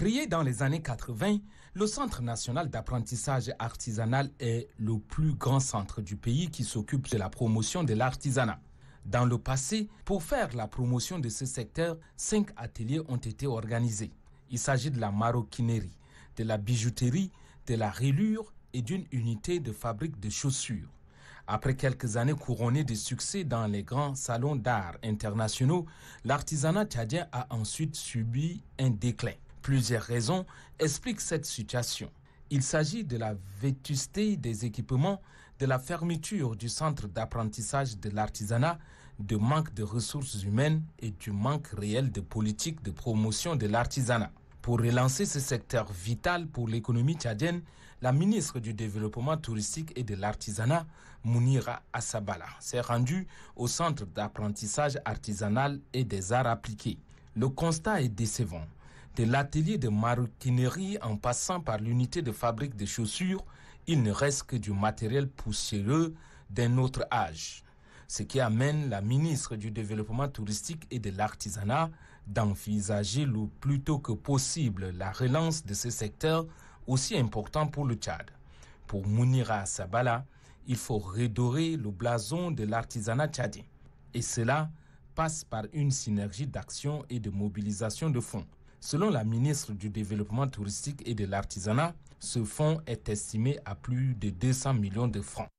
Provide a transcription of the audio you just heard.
Créé dans les années 80, le Centre national d'apprentissage artisanal est le plus grand centre du pays qui s'occupe de la promotion de l'artisanat. Dans le passé, pour faire la promotion de ce secteur, 5 ateliers ont été organisés. Il s'agit de la maroquinerie, de la bijouterie, de la rayure et d'une unité de fabrique de chaussures. Après quelques années couronnées de succès dans les grands salons d'art internationaux, l'artisanat tchadien a ensuite subi un déclin. Plusieurs raisons expliquent cette situation. Il s'agit de la vétusté des équipements, de la fermeture du centre d'apprentissage de l'artisanat, de manque de ressources humaines et du manque réel de politique de promotion de l'artisanat. Pour relancer ce secteur vital pour l'économie tchadienne, la ministre du Développement touristique et de l'artisanat, Mounira Assabala, s'est rendue au centre d'apprentissage artisanal et des arts appliqués. Le constat est décevant. De l'atelier de maroquinerie en passant par l'unité de fabrique de chaussures, il ne reste que du matériel poussiéreux d'un autre âge. Ce qui amène la ministre du Développement touristique et de l'artisanat d'envisager le plus tôt que possible la relance de ce secteur aussi important pour le Tchad. Pour Mounira Sabala, il faut redorer le blason de l'artisanat tchadien. Et cela passe par une synergie d'action et de mobilisation de fonds. Selon la ministre du Développement touristique et de l'artisanat, ce fonds est estimé à plus de 200 millions de francs.